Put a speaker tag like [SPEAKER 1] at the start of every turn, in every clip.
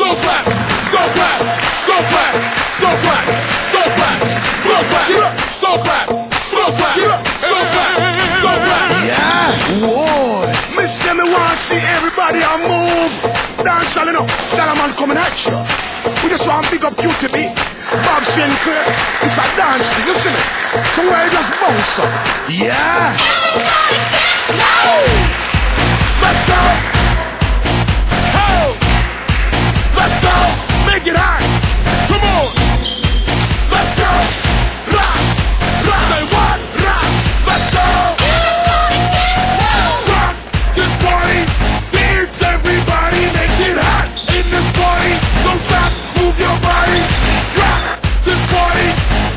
[SPEAKER 1] so clap, so clap, so clap, so clap, so clap, so clap, so clap, so clap, so clap, so clap.
[SPEAKER 2] Yeah, whoa. Me say me want see everybody a move. Dance all enough, got a man coming at you. We just want big up QTB, Bob Sinclair. It's a dance thing, you see me? Somewhere you just bounce up. Yeah.
[SPEAKER 1] Everybody dance now. Let's go. Ho. Let's go. Make it hot. Come on. Let's go. Rock. Rock. Say what? Rock. Let's go. Everybody dance now. Rock this party. Dance everybody. Make it hot in this party. Don't stop. Move your body. Rock this party.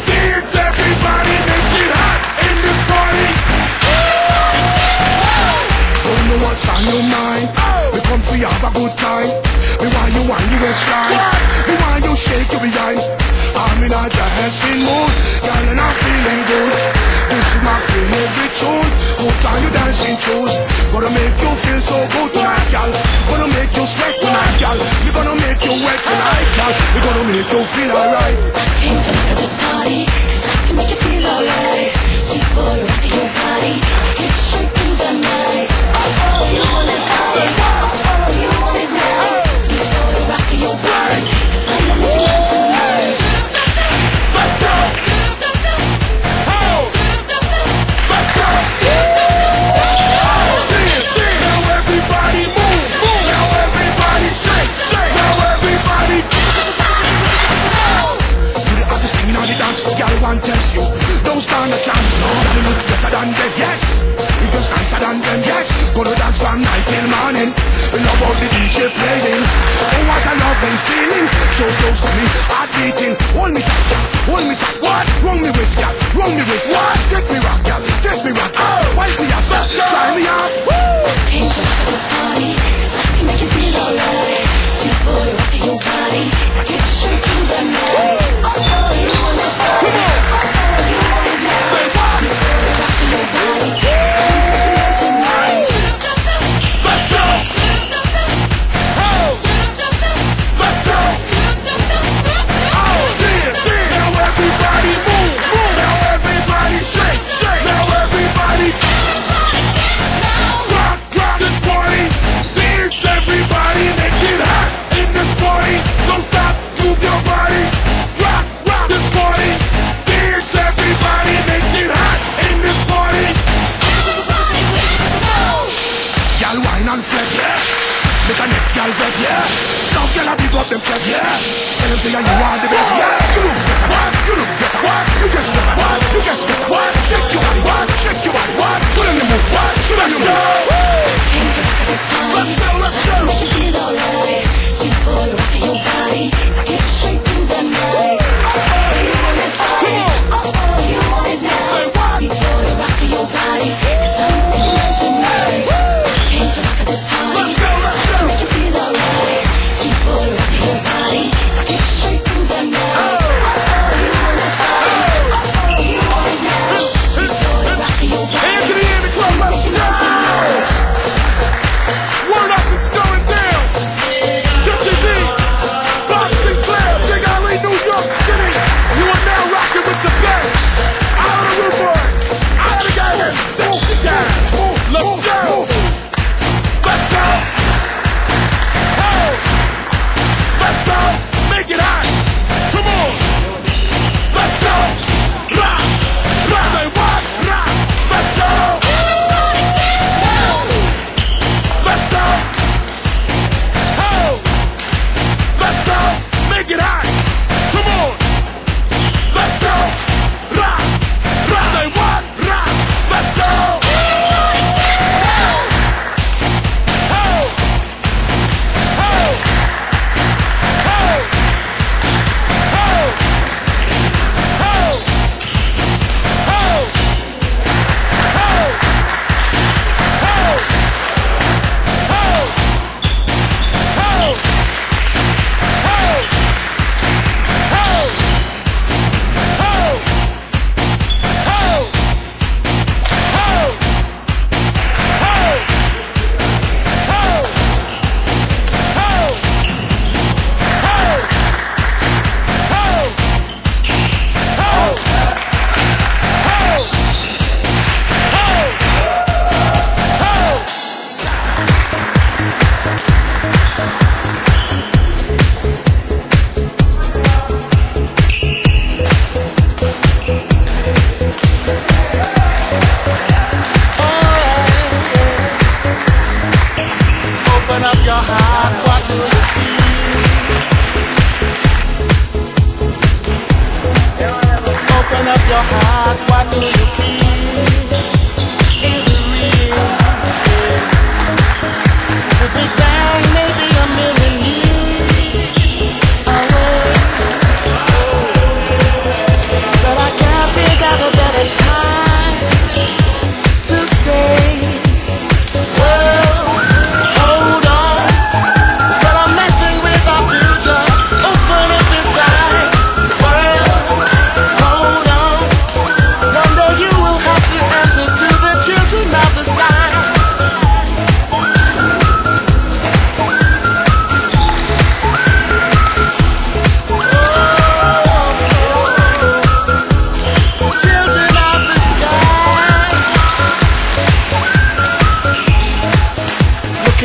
[SPEAKER 1] Dance everybody. Make it hot in this party.
[SPEAKER 2] Don't know what's on your mind. We come for you have a good time. We want you on your waistline. We want you shake your behind. I'm in a dancing mood, girl, and I'm feeling good. This is my favorite tune. Put on your dancing shoes. Gonna make you feel so good tonight, girl. Gonna make you sweat tonight, girl. We're gonna make you wet tonight, girl. We're gonna make you feel alright.
[SPEAKER 3] Came to look at this party, 'cause I can make you feel alright. Sweet boy, rock your body, get straight through the night. Oh, you want this high, oh, you want it now. Sweet boy, rock your body, 'cause I know you want tonight.
[SPEAKER 1] Let's go. Ho. Let's go. Now everybody move. Now everybody shake. Now everybody.
[SPEAKER 2] You the hottest thing on the dance, girl, want test you. Don't stand a chance, no, girl, you look better than them, yes. You just nicer than them, yes. Gonna dance from night till morning. We love all the DJ playing. Oh, what a lovely feeling. So close to me, heart beating. Hold me tight, girl, hold me tight. What? Wrong me waist, girl, wrong me waist. What? Take me rock, girl, take me rock. Oh, wipe me off, try me off.
[SPEAKER 3] Came to look at this party, 'cause I can make you feel alright. Sweet boy, rock your body, get straight through the night. Oh, you want this high, oh, you want it now.
[SPEAKER 1] Say what?
[SPEAKER 3] Sweet boy, rock your body, 'cause I know you want tonight.
[SPEAKER 1] Let's go. Ho. Let's go. Oh, dance. Now everybody move. Now everybody shake. Now everybody. Rock this party. Dance everybody. Make it hot in this party. Don't stop. Move your body. Rock this party. Dance everybody. Make it hot in this party.
[SPEAKER 2] Girl, wine and flex, yeah. Make a neck, girl, vex, yeah. Now, girl, I big up them chest, yeah. Tell them say you are the best, yeah. You look better, you look better. You just better, you just better. Shake your body, shake your body. Show them you move, show them you move.
[SPEAKER 3] Came to look at this party,
[SPEAKER 1] Let's go.
[SPEAKER 3] make you feel alright. Sweet boy, rock your body, get straight through the night. Oh, you want this high, oh, you want it now. Sweet boy, rock your body, 'cause I know you want tonight. Came to look at this party, make you feel alright. Sweet boy, rock your body, get straight through the night. Oh, you want this high, oh, you want it now. Sweet boy, rock your body, 'cause I know you want tonight.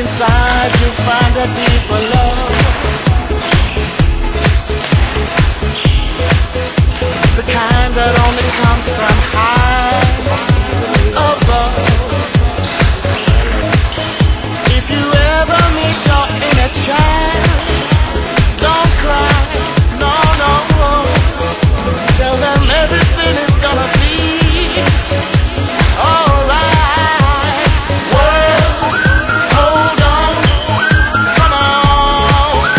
[SPEAKER 4] inside you find a deeper love. The kind that only comes from high above. If you ever meet your inner child, don't cry, no, no. Tell them everything is gonna be alright. World, hold on, come on.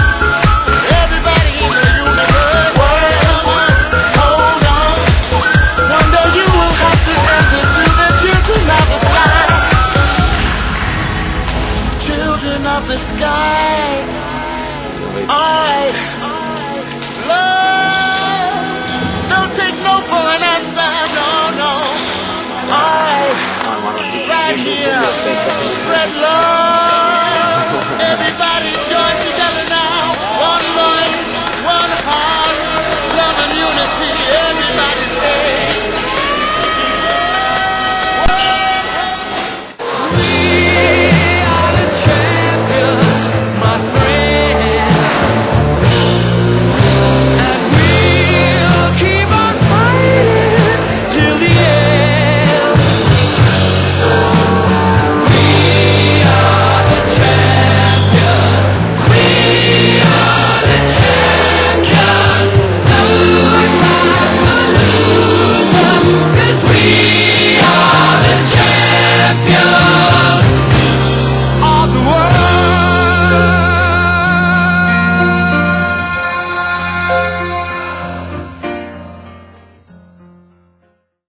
[SPEAKER 4] Everybody in the universe. World, hold on. One day you will have to answer to the children of the sky. Children of the sky. Alright. Love. Don't take no for an answer. No, no. Alright. Right here. Spread love. Everybody.